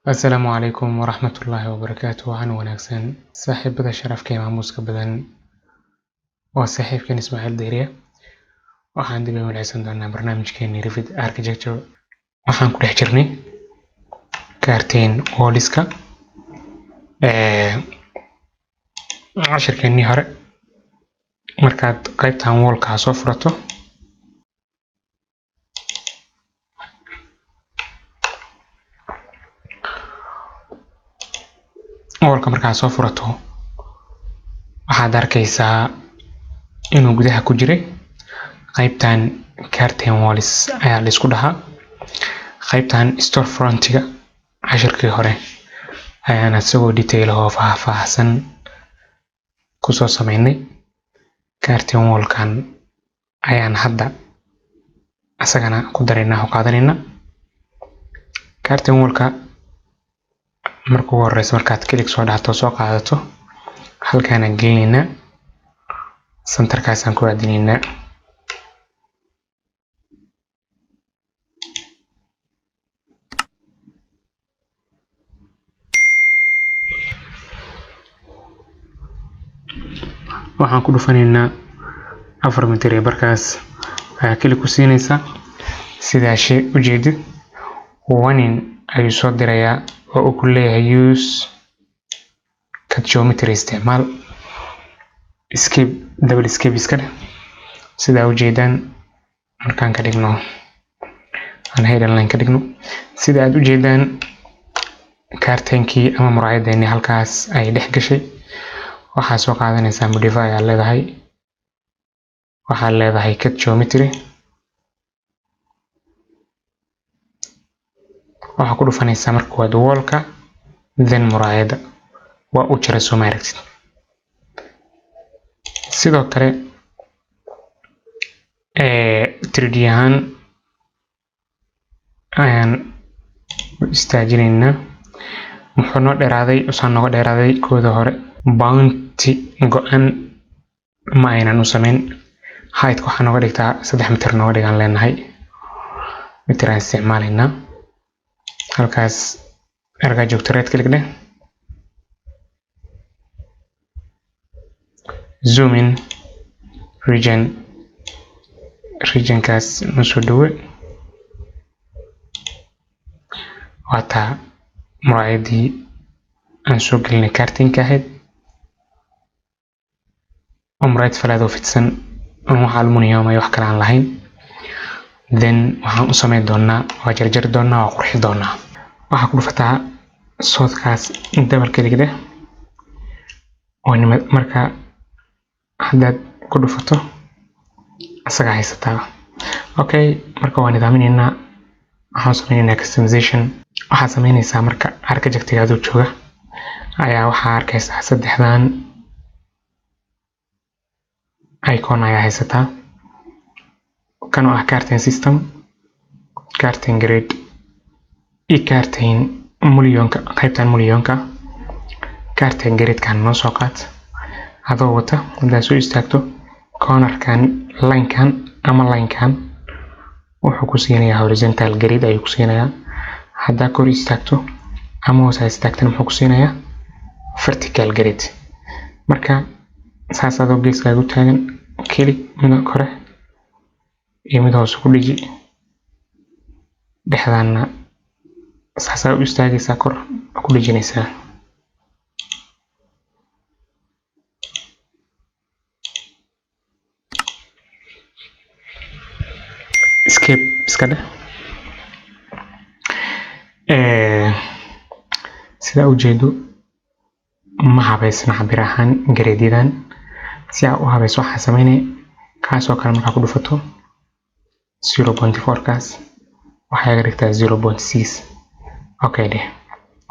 السلام عليكم ورحمة الله وبركاته. وعن وناكسن صاحب بدا شرف كيما موسك بدن وصاحب كان اسماعيل ديريا waxaan dib u wanaagsan doonaa barnaamijkeeni Revit Architecture. waxaan ku dhex jirnay kaarteen walliska cashirkeennii hore. markaad qaybtan wallka soo furato waxaad arkaysaa inuu gudaha ku jiray qaybtan curtain walls ayaa la isku dhahaa. qaybtan storefrontiga cashirkii hore ayaan asagoo detail oo faahfaahsan ku soo sameynay. curtain wallkan ayaan hadda asagana ku dareynaa oo qaadanayna. curtain wallka markuu horeyso markaad klik soo dhahto soo qaadato halkaan aan gelinayna centerkaasaan ku aadinayna. waxaan ku dhufanaynaa 4 mitir ee barkaas ayaa klik ku siinaysa. sidaa shay u jeedid warning ayuu soo dirayaa oo uu ku leeyahay use cut geometry isticmaal escape double escape iska dheh. sidaa u jeedaan markaan ka dhigno aan header line ka dhigno sida aad u jeedaan curtainkii ama muraayadeenii halkaas ay dhex gashay. waxaa soo qaadanaysaa modify ayaa leedahay, waxaa leedahay cut geometry, waxaa ku dhufanaysaa marka waad wallka then muraayada waa u jira soo maaragtid. sidoo kale 3D ahaan ayaan istaajinaynaa. muxuu noo dheeraaday usaan nooga dheeraaday kooda hore bounty go-an ma aynan u samayn. height waxaa nooga dhigtaa 3 mitir nooga dhigaan leenahay mitir aan isticmaalaynaa. halkaas ergaa joogto right click dheh, zoom in regionkaas noo soo dhawe. waataa muraayadii aan soo gelinay curtainka ahayd oo muraayad falaad oo fidsan oo wax aluminium ay wax kale aan lahayn. then waxaan u sameyn doonaa waa jarjari doonaa waa qurxi doonaa. waxaa ku dhufataa soodkaas double click dheh oo marka haddaad ku dhufato asaga haysataa. okay marka waa nidaaminaynaa. waxaan sameynaynaa customization. waxaad sameynaysaa marka architectiga adoo jooga ayaa waxaa arkaysaa 3dan icon ayaa haysataa. kan oo ah curtain system, curtain grade iyo curtain mullionka. qaybtan mullionka curtain grade-kan noo soo qaad adoo wata. haddaad soo istaagto cornerkan linekan ama linekan wuxuu ku siinayaa horizontal grade ayuu ku siinayaa. haddaa kor istaagto ama hoos istaagtana muxuu ku siinayaa vertical grade. marka saas adoo geeskaaga u taagan keli mid kore iyo mid hoos ku dhiji dhexdaana saas u istaagaysaa kor ku dhijinaysaa. escape iska dheh. sidaa u jeedo ma habaysna cabir ahaan gareedyadan. si aad u habayso waxaa sameynay kaasoo kale markaa ku dhufato 0.4 kaas waxaa iga dhigtaa 0.6. okay dheh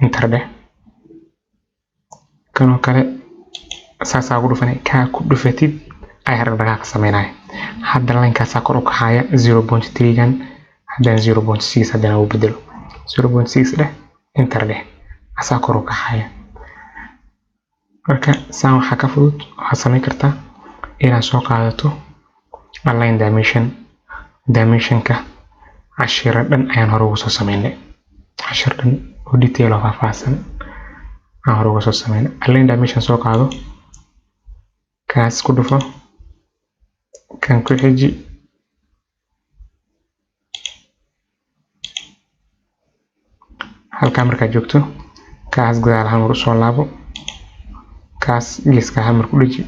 enter dheh. kanoo kale saasaa ugu dhufanay kaa ku dhufatid ayaa dhaqdhaqaaqa sameynaya. hadda linekaasaa kor u kaxaya 0.3 gan haddana 0.6 haddana uu bedelo 0.6 dheh enter dheh asaa kor u kaxaya. marka saan waxaa ka fudud waxaad samayn kartaa inaad soo qaadato align dimensionka cashiro dhan ayaan hore ugu soo sameynay. cashir dhan oo detail oo faahfaahsan aan hore uga soo sameyn. Align dimension soo qaado, kaas ku dhufo, kan ku xiji, halkaa markaad joogto kaas gadaal hal mar usoo laabo, kaas geeska hal mar ku dhiji,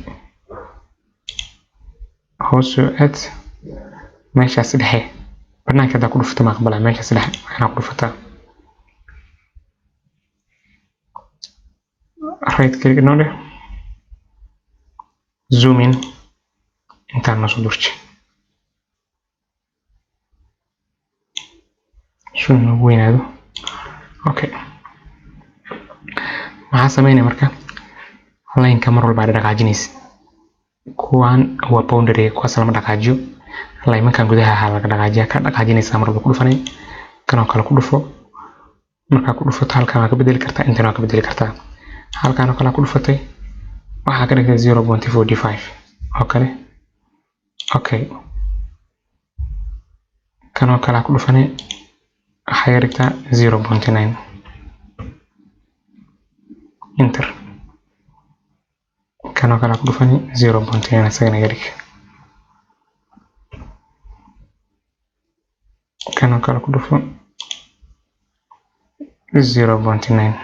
hoos soo aad, meeshaas dhexe banaanka hadaa ku dhufto ma aqbalaa, meeshaas dhexe waxaana ku dhufataa right click noo dheh, zoom in intaan noo soo durji suu noogu weynaado. Okay, maxaa sameynaya marka line-ka mar walba dhaqaajinaysa, kuwaan waa boundary, kuwaas lama dhaqaajiyo, line-mankan gudaha ahaa laga dhaqaajiyaa, ka dhaqaajinaysa mar walba ku dhufanay, kanoo kale ku dhufo, markaa ku dhufato halkaan waa ka bedeli kartaa, intan waa ka bedeli kartaa, halkaan oo kale ku dhufatay waxaa ka dhigtay 0.45 oo kale. Okay, kanoo kale ku dhufanay waxay dhigtaa 0.9 enter, kanoo kale ku dhufanay 0.9 asagana iga dhig, kanoo kale ku dhufo 0.9,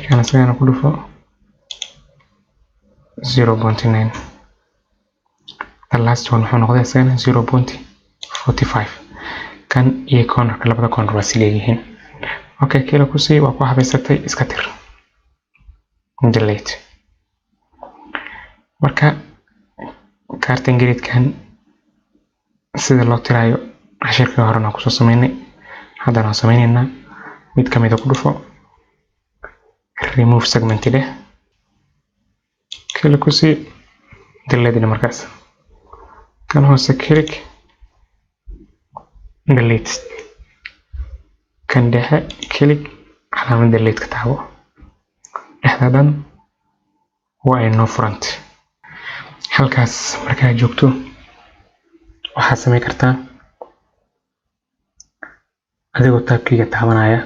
kan asagana ku dhufo 0.9, the last one wuxuu noqday asagana 0.45. kan iyo cornerka labada corner waa si leeyihiin. Okay, kila ku sii waa ku habaysatay, iska tir, delete. Marka carton grid-kan sida loo tirayo cashirkii horena kusoo sameynay, haddana sameynaynaa mid kamid ah. Ku dhufo remove segment dheh, kila ku sii delete markaas, kan hoose click delete, kan dhexe click calaamad delete ka taabo, dhexda dhan waa inoo front. Halkaas markaa joogto waxaad sameyn kartaa adigoo taabkiga taabanaya,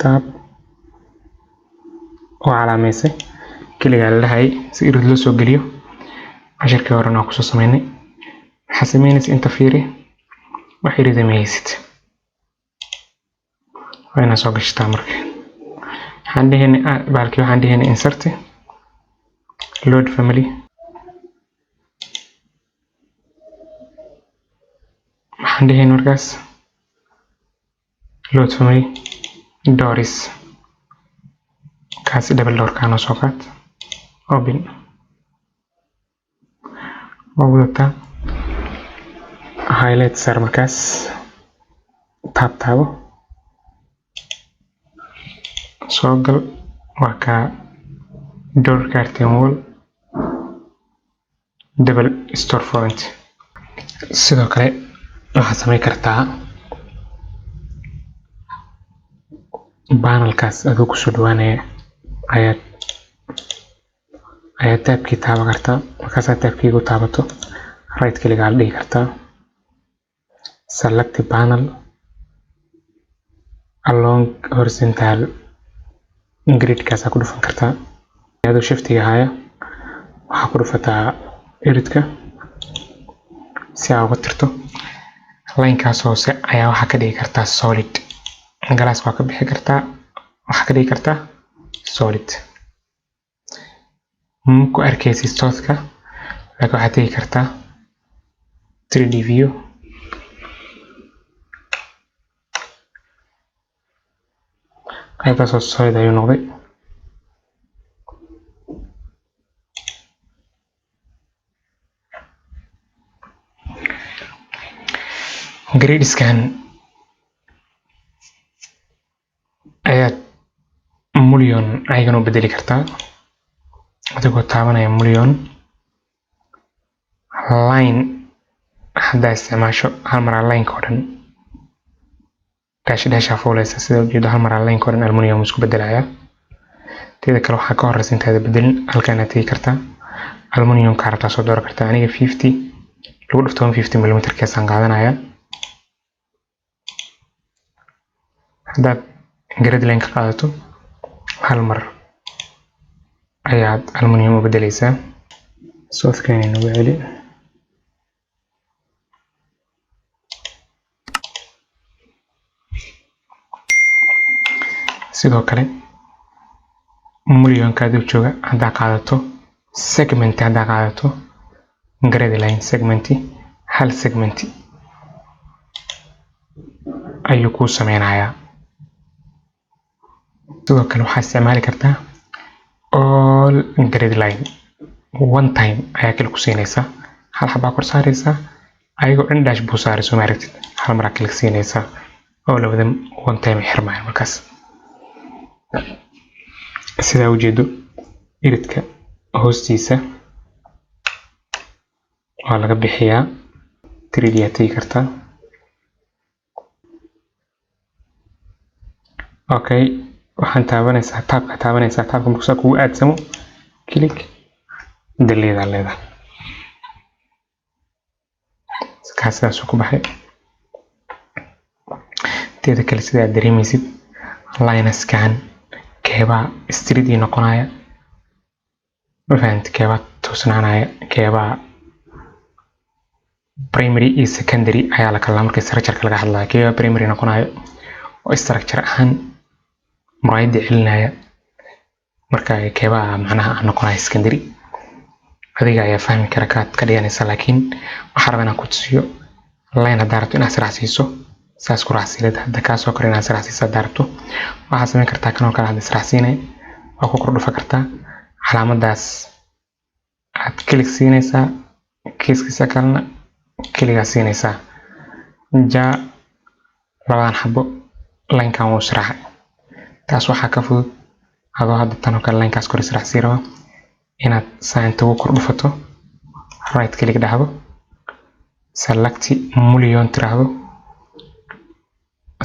taab oo calaameysay keligaa la dhahay si irid loo soo geliyo. cashirkii horena waa kusoo sameynay. waxaa sameynaysa inta fiiri wax irida ma haysid, waa inaad soo gashataa. marka waxaan dhehayna insert load family, waxaan dhehayna markaas load family doors, kaasi double door kaanoo soo qaad, open waa wadataa, highlight saar, markaas taabo, soo gal, waa ka door carton wall double store front. sidoo kale waxaad sameyn kartaa panelkaas adoo kusoo dhawaanaya ayaad taabkii taaban kartaa. markaasaad taabkiigu taabato right kaligaa la dhigi kartaa, select panel along horizontal grid-kaas ku dhufan kartaa. adoo shiftiga haya waxaa ku dhufataa iridka si aad uga tirto. line-kaas hoose ayaa waxaa ka dhigi kartaa solid, glass waa ka bixi kartaa, waxaa ka dhigi kartaa solid. ku arkaysid tooska, laakiin waxaad tegi kartaa 3D view, qaybtaas oo solid ayuu noqday. gradeskan ayaad mullion ayagana u bedeli kartaa adigoo taabanaya mullion line. haddaa isticmaasho hal maraa line-ka oo dhan daasha fuuleysa, sida ujeedo hal maraa line-ka oo dhan aluminium isku bedelaya. teeda kale waxaa ka horeysa intaada bedelin halkaan tegi kartaa aluminium kartaa soo dooran kartaa aniga 50 lagu dhufto 150 mm keesaan qaadanaya haddaad grade line ka qaadato hal mar ayaad aluminium u bedeleysaa source-keena nagu celi sidoo kale muliyonkaada jooga haddaa qaadato segment haddaa qaadato grade line segment hal segment ayuu kuu sameynayaa sidoo kale waxaa isticmaali kartaa all grade line one time ayaa kale ku siinaysaa hal xabaa kor saaraysaa ayagoo dhan dash buu saarayso maaragtid hal maraa kale siinaysaa oo labada one time xirmaayo markaas sidaa ujeedo iridka hoostiisa waa laga bixiyaa 3D aad tegi kartaa okay waxaan taabanaysaa taabka markuu saa kugu aadsamo click deleedaa leedahay sidaasuu ku baxay teeda kale sidaa dareemaysid lineskan keebaa streetii noqonaya ma fahamtid keebaa toosnaanaya keebaa primary iyo secondary ayaa la kala markay structure laga hadlayo keebaa primary noqonayo oo structure ahaan muraayada celinaya marka keebaa macnaha noqonaya secondary adiga ayaa fahmi kara kaad ka dhiganaysa laakiin waxaan rabaa inaan ku tusiyo line haddaa rabto inaad israacsiiso saas ku raacsiilada hadda kaasoo kale inaad israacsiiso haddaa rabto waxaad samayn kartaa kanoo kale hadda israacsiinay waa ku kordhufa kartaa calaamadaas aad kilig siinaysaa kiiskiisa kalena kiligaa siinaysaa jaa labadan xabo linekan wuu israacay taas waxaa ka fudud adoo hadda tanoo kale linekaas kor israacsii raba inaad saa inta ugu kordhufato right click dhahdo select mullion tiraahdo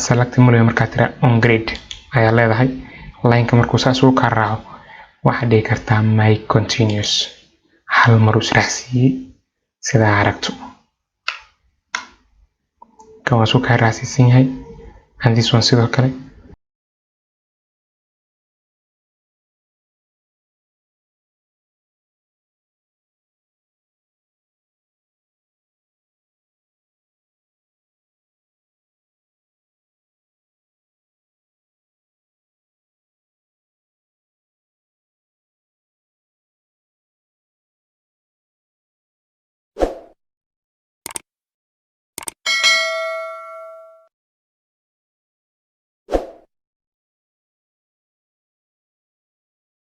select mullion markaad tira on grade ayaa leedahay lineka markuu saas uu kaa raaco waxaad dhihi kartaa my continuous hal mar uu israacsiiyey sidaa aragto kan waa suu kaa raacsiisan yahay and this one sidoo kale